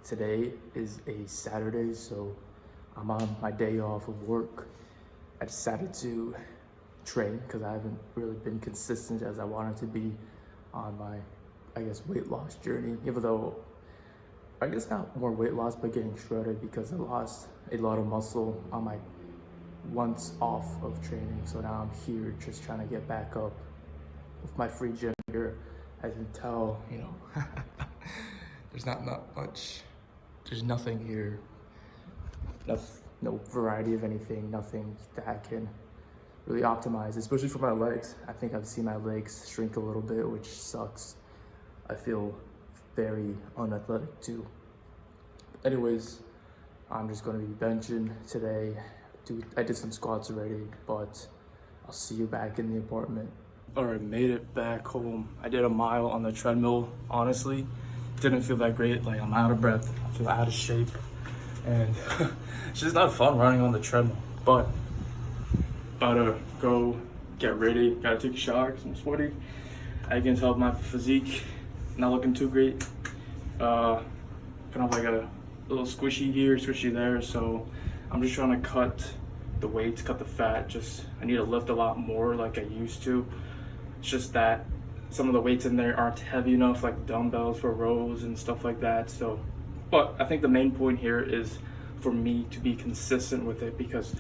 Today is a Saturday, so I'm on my day off of work. I decided to train because I haven't really been consistent as I wanted to be on my, weight loss journey. Even though, I guess not more weight loss, but getting shredded because I lost a lot of muscle on my once off of training. So now I'm here just trying to get back up with my free gym here. As you can tell, there's not much. There's nothing here. No variety of anything. Nothing that I can really optimize, especially for my legs. I think I've seen my legs shrink a little bit, which sucks. I feel very unathletic too. Anyways, I'm just going to be benching today. I did some squats already, but I'll see you back in the apartment. All right, made it back home. I did a mile on the treadmill. Honestly, didn't feel that great. Like, I'm out of breath. I feel out of shape, and it's just not fun running on the treadmill. But about to go get ready. Gotta take a shower because I'm sweaty. I can tell my physique not looking too great. Kind of like a little squishy here, squishy there. So I'm just trying to cut the weight, cut the fat. I need to lift a lot more like I used to. It's just that some of the weights in there aren't heavy enough, like dumbbells for rows and stuff like that. So, but I think the main point here is for me to be consistent with it, because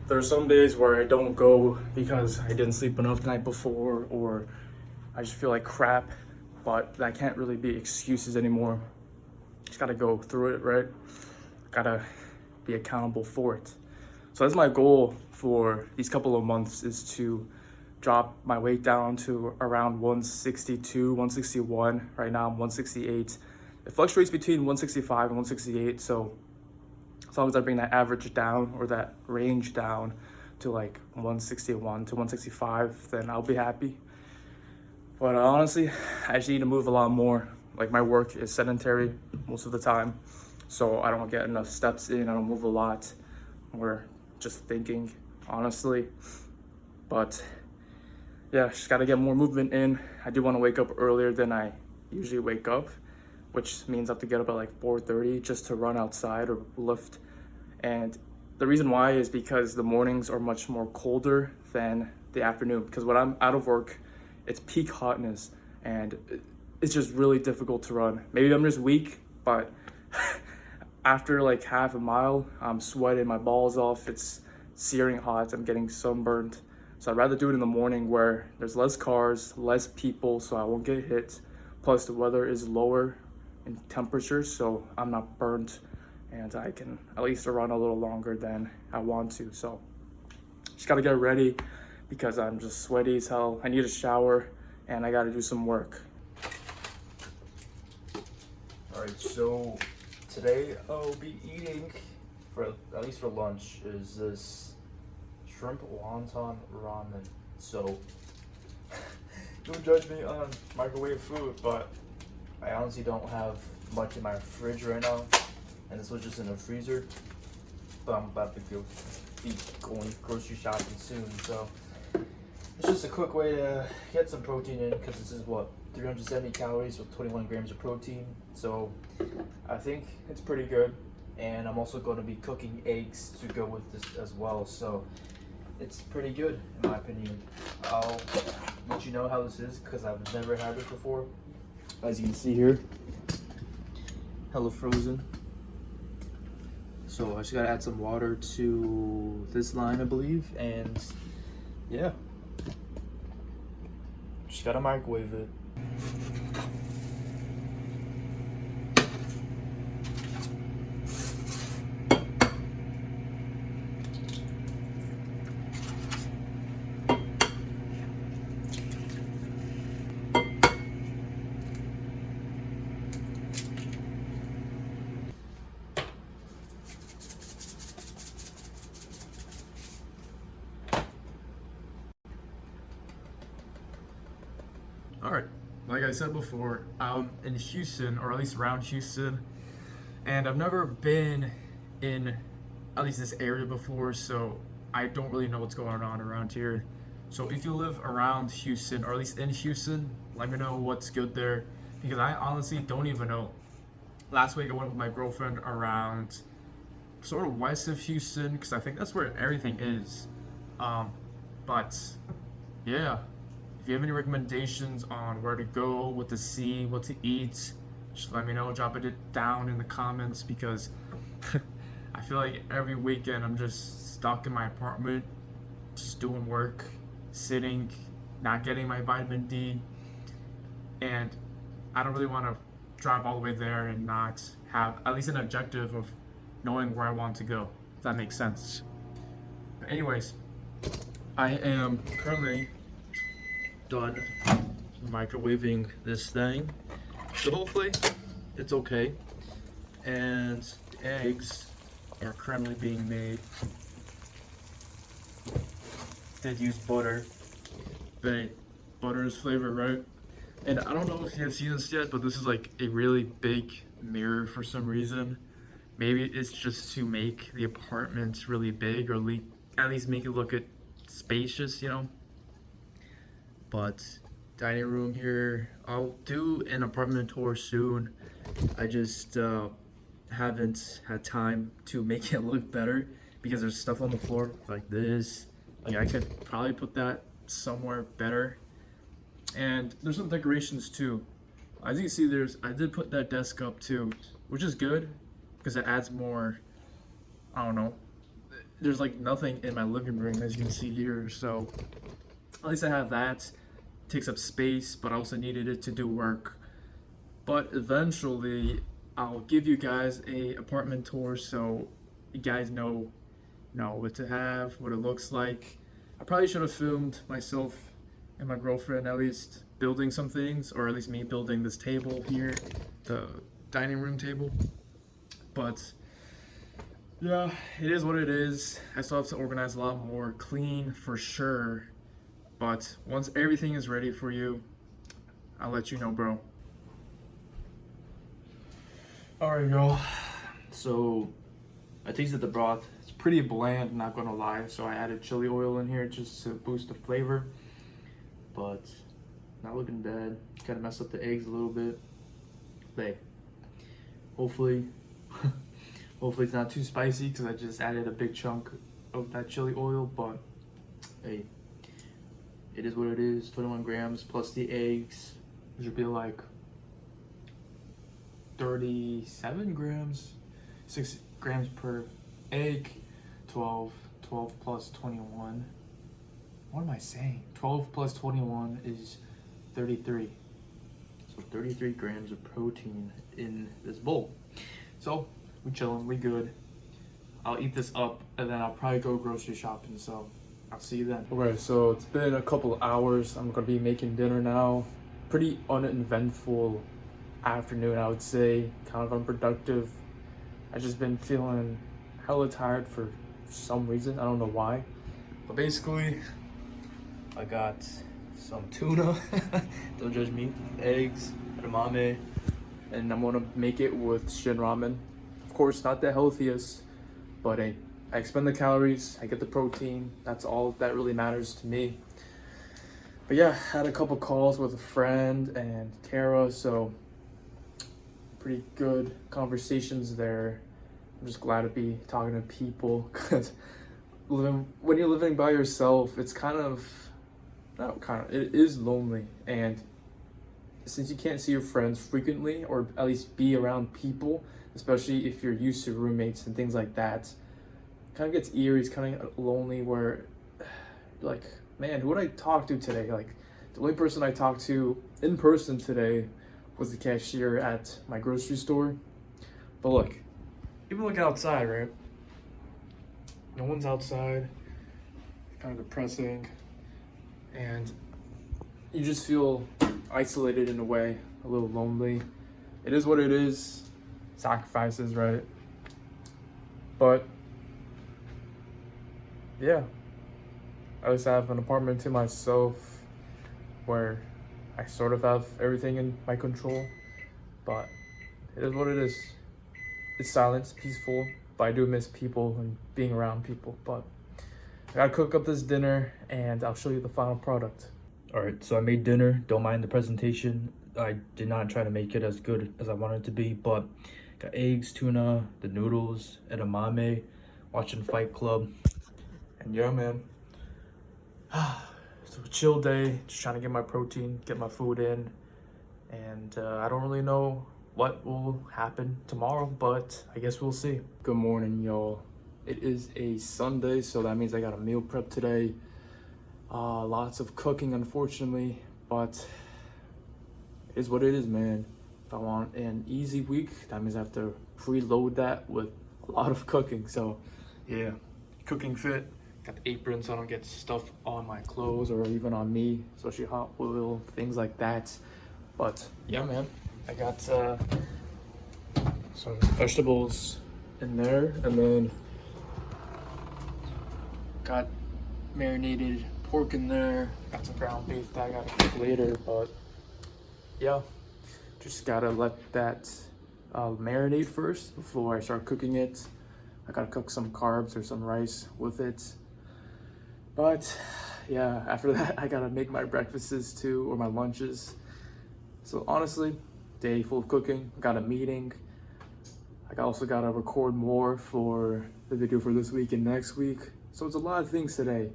there are some days where I don't go because I didn't sleep enough the night before, or I just feel like crap. But that can't really be excuses anymore. Just gotta go through it, right? Gotta be accountable for it. So that's my goal for these couple of months, is to drop my weight down to around 162, 161. Right now I'm 168. It fluctuates between 165 and 168. So as long as I bring that average down, or that range down to like 161 to 165, then I'll be happy. But honestly, I just need to move a lot more. Like, my work is sedentary most of the time, so I don't get enough steps in. I don't move a lot. We're just thinking, honestly. But yeah, just gotta get more movement in. I do want to wake up earlier than I usually wake up, which means I have to get up at like 4:30 just to run outside or lift. And the reason why is because the mornings are much more colder than the afternoon. Because when I'm out of work, it's peak hotness, and it's just really difficult to run. Maybe I'm just weak, but after like half a mile, I'm sweating my balls off. It's searing hot. I'm getting sunburned. So I'd rather do it in the morning where there's less cars, less people, so I won't get hit. Plus the weather is lower in temperature, so I'm not burnt, and I can at least run a little longer than I want to. So just gotta get ready because I'm just sweaty as hell. I need a shower and I gotta do some work. All right, so today I'll be eating, for at least for lunch, is this shrimp wonton ramen. So don't judge me on microwave food, but I honestly don't have much in my fridge right now, and this was just in the freezer. But I'm about to be going grocery shopping soon, so it's just a quick way to get some protein in, because this is 370 calories with 21 grams of protein. So I think it's pretty good, and I'm also going to be cooking eggs to go with this as well. So it's pretty good in my opinion. I'll let you know how this is because I've never had this before. As you can see here, hella frozen. So I just gotta add some water to this line, I believe, and yeah, just gotta microwave it. All right, like I said before, I'm in Houston, or at least around Houston, and I've never been in at least this area before, so I don't really know what's going on around here. So if you live around Houston, or at least in Houston, let me know what's good there, because I honestly don't even know. last week I went with my girlfriend around sort of west of Houston because I think that's where everything is. But yeah, if you have any recommendations on where to go, what to see, what to eat, just let me know. Drop it down in the comments because I feel like every weekend I'm just stuck in my apartment, just doing work, sitting, not getting my vitamin D, and I don't really want to drive all the way there and not have at least an objective of knowing where I want to go, if that makes sense. But anyways, I am currently done microwaving this thing, so hopefully it's okay. And the eggs are currently being made. Did use butter, but butter is flavor, right? And I don't know if you have seen this yet, but this is like a really big mirror for some reason. Maybe it's just to make the apartment really big, or at least make it look spacious, you know? But dining room here, I'll do an apartment tour soon. I just haven't had time to make it look better because there's stuff on the floor like this. Like I could probably put that somewhere better. And there's some decorations too. As you can see, I did put that desk up too, which is good because it adds more, I don't know. There's like nothing in my living room, as you can see here, so at least I have that. Takes up space, but I also needed it to do work. But eventually I'll give you guys a apartment tour so you guys know what to have, what it looks like. I probably should have filmed myself and my girlfriend at least building some things, or at least me building this table here, the dining room table. But yeah, it is what it is. I still have to organize a lot more, clean for sure. But once everything is ready for you, I'll let you know, bro. Alright, y'all. So I tasted the broth. It's pretty bland, not gonna lie. So I added chili oil in here just to boost the flavor. But not looking bad. Kind of messed up the eggs a little bit. But hopefully it's not too spicy because I just added a big chunk of that chili oil. But hey, it is what it is. 21 grams plus the eggs, which would be like 37 grams, 6 grams per egg. 12 plus 21. What am I saying? 12 plus 21 is 33. So 33 grams of protein in this bowl. So we chilling, we good. I'll eat this up and then I'll probably go grocery shopping. So I'll see you then. Okay, so it's been a couple of hours. I'm gonna be making dinner now. Pretty uneventful afternoon, I would say. Kind of unproductive. I've just been feeling hella tired for some reason. I don't know why. But basically, I got some tuna. Don't judge me. Eggs, edamame, and I'm gonna make it with shin ramen. Of course, not the healthiest, but hey, I expend the calories, I get the protein. That's all that really matters to me. But yeah, had a couple calls with a friend and Kara, so pretty good conversations there. I'm just glad to be talking to people because when you're living by yourself, it's it is lonely. And since you can't see your friends frequently, or at least be around people, especially if you're used to roommates and things like that, it kind of gets eerie. It's kind of lonely where, like, man, who would I talk to today? Like, the only person I talked to in person today was the cashier at my grocery store. But look, even looking outside, right? No one's outside. Kind of depressing. And you just feel isolated in a way, a little lonely. It is what it is. Sacrifices, right? But yeah, I just have an apartment to myself where I sort of have everything in my control. But it is what it is. It's silent, it's peaceful, but I do miss people and being around people. But I gotta cook up this dinner and I'll show you the final product. All right, so I made dinner. Don't mind the presentation. I did not try to make it as good as I wanted it to be, but Got eggs, tuna, the noodles, edamame, watching Fight Club. And yeah, man. It's a chill day, just trying to get my protein, get my food in. And I don't really know what will happen tomorrow, but I guess we'll see. Good morning, y'all. It is a Sunday, so that means I got a meal prep today. Lots of cooking, unfortunately, but it is what it is, man. If I want an easy week, that means I have to preload that with a lot of cooking. So yeah, cooking fit. Got the apron so I don't get stuff on my clothes or even on me, especially hot oil, things like that. But yeah, man, I got some vegetables in there, and then got marinated pork in there. Got some ground beef that I gotta cook later, but yeah, just gotta let that marinate first before I start cooking it. I gotta cook some carbs or some rice with it. But yeah, after that, I gotta make my breakfasts too, or my lunches. So honestly, day full of cooking. Got a meeting. I also gotta record more for the video for this week and next week. So it's a lot of things today.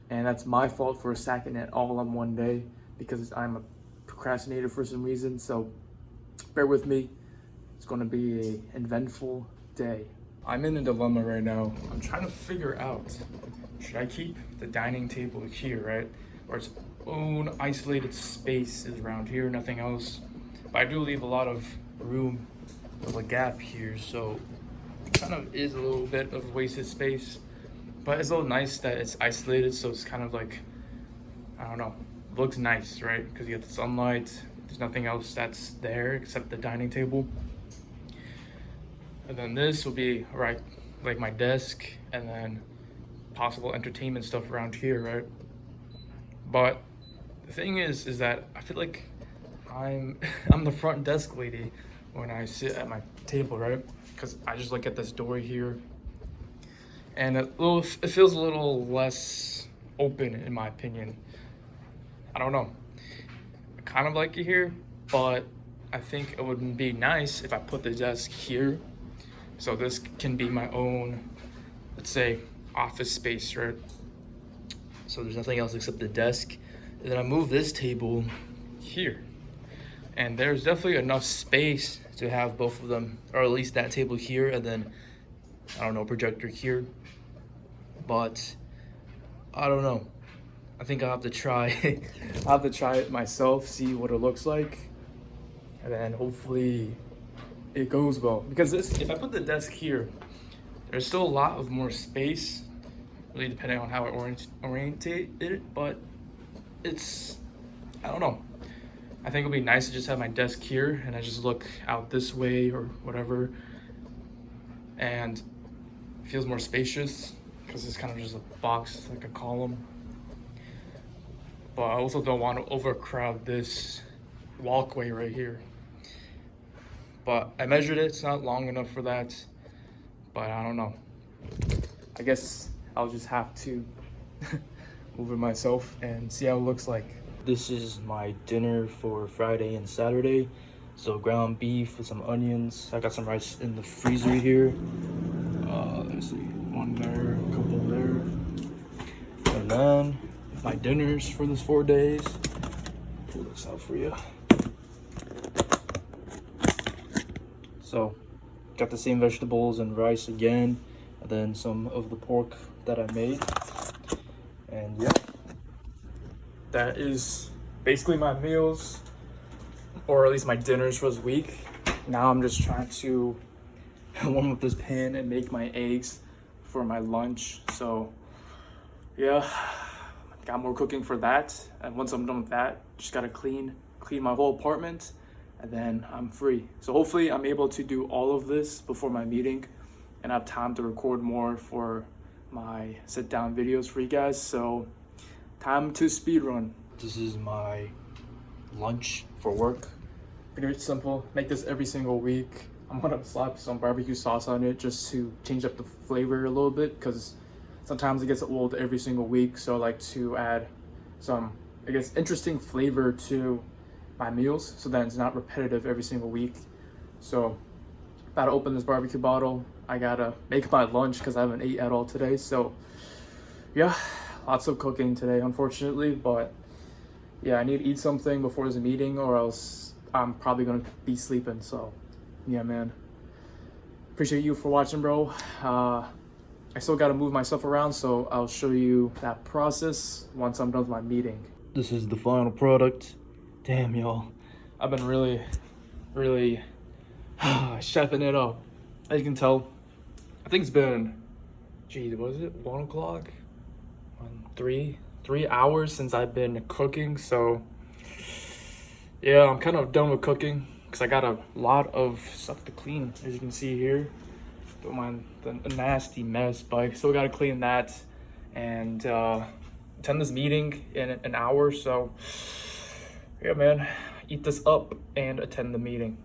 And that's my fault for stacking it all on one day because I'm a procrastinator for some reason. So bear with me. It's gonna be an eventful day. I'm in a dilemma right now. I'm trying to figure out, should I keep the dining table here, right? Or its own isolated space is around here, nothing else. But I do leave a lot of room of a gap here, so it kind of is a little bit of wasted space. But it's a little nice that it's isolated, so it's kind of like, I don't know, looks nice, right? Because you get the sunlight, there's nothing else that's there except the dining table. And then this will be right, like my desk, and then possible entertainment stuff around here, right? But the thing is that I feel like I'm the front desk lady when I sit at my table, right? Because I just look at this door here, and it feels a little less open in my opinion. I don't know. I kind of like it here, but I think it would be nice if I put the desk here. So this can be my own, let's say, office space, right? So there's nothing else except the desk. And then I move this table here. And there's definitely enough space to have both of them, or at least that table here, and then, I don't know, projector here. But I don't know. I think I'll have to try. I'll have to try it myself, see what it looks like. And then hopefully it goes well, because if I put the desk here, there's still a lot of more space, really depending on how I orientate it, but it's, I don't know. I think it'll be nice to just have my desk here and I just look out this way or whatever, and it feels more spacious because it's kind of just a box, like a column. But I also don't want to overcrowd this walkway right here. But I measured it, it's not long enough for that, but I don't know. I guess I'll just have to move it myself and see how it looks like. This is my dinner for Friday and Saturday. So ground beef with some onions. I got some rice in the freezer here. Let me see, one there, a couple there. And then my dinners for this 4 days. Pull this out for you. So, got the same vegetables and rice again, and then some of the pork that I made. And yeah, That is basically my meals, or at least my dinners for this week. Now I'm just trying to warm up this pan and make my eggs for my lunch. So yeah, got more cooking for that. And once I'm done with that, just gotta clean my whole apartment, and then I'm free. So hopefully I'm able to do all of this before my meeting and have time to record more for my sit down videos for you guys. So time to speed run. this is my lunch for work. Pretty simple. Make this every single week. I'm gonna slap some barbecue sauce on it just to change up the flavor a little bit, because sometimes it gets old every single week. So I like to add some, I guess, interesting flavor to my meals so that it's not repetitive every single week. So about to open this barbecue bottle. I gotta make my lunch because I haven't ate at all today. So yeah, lots of cooking today, unfortunately. But yeah, I need to eat something before there's a meeting, or else I'm probably gonna be sleeping. So yeah, man. Appreciate you for watching, bro. I still gotta move my stuff around, so I'll show you that process once I'm done with my meeting. This is the final product. Damn, y'all. I've been really chefing it up. As you can tell, I think it's been, geez, what is it? 1 o'clock? 3 hours since I've been cooking. So yeah, I'm kind of done with cooking because I got a lot of stuff to clean. As you can see here, don't mind the nasty mess, but I still got to clean that and attend this meeting in an hour. So yeah, man, eat this up and attend the meeting.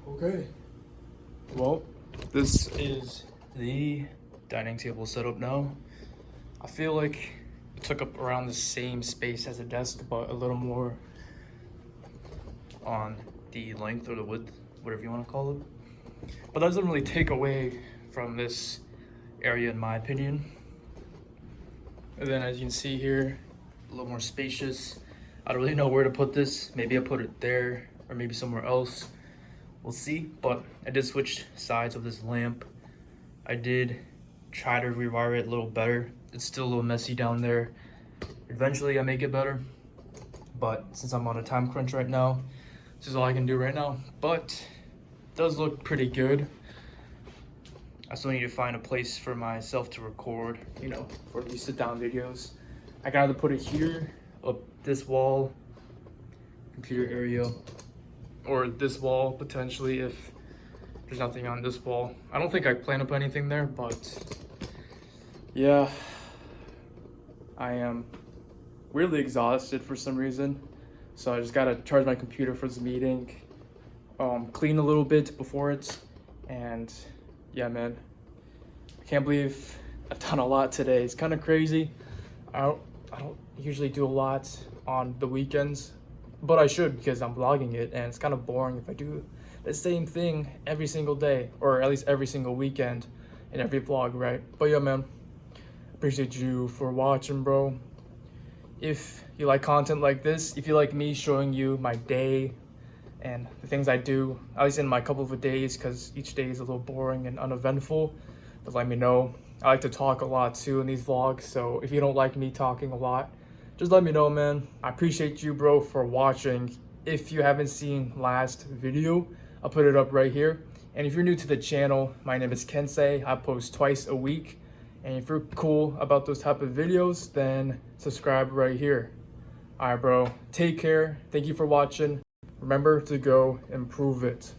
Okay. Well, this is the dining table setup now. I feel like it took up around the same space as a desk, but a little more on the length or the width, whatever you want to call it. But that doesn't really take away from this area in my opinion. And then as you can see here, a little more spacious. I don't really know where to put this. Maybe I put it there or maybe somewhere else. we'll see. But I did switch sides of this lamp. I did try to rewire it a little better. It's still a little messy down there. Eventually I make it better, but since I'm on a time crunch right now, this is all I can do right now. But it does look pretty good. I still need to find a place for myself to record, you know, for these sit down videos. I can either put it here, up this wall, computer area, or this wall potentially if there's nothing on this wall. I don't think I plan to put anything there, but yeah, I am really exhausted for some reason. So I just gotta charge my computer for this meeting, clean a little bit before it, and yeah, man, I can't believe I've done a lot today. It's kind of crazy. I don't usually do a lot on the weekends, but I should because I'm vlogging it, and it's kind of boring if I do the same thing every single day, or at least every single weekend in every vlog, right? But yeah, man, appreciate you for watching, bro. If you like content like this, if you like me showing you my day and the things I do, at least in my couple of days, because each day is a little boring and uneventful, but let me know. I like to talk a lot too in these vlogs, so if you don't like me talking a lot, just let me know, man. I appreciate you, bro, for watching. If you haven't seen last video, I'll put it up right here. And if you're new to the channel, my name is Kensei. I post twice a week. And if you're cool about those type of videos, then subscribe right here. All right, bro, take care. Thank you for watching. Remember to go improve it.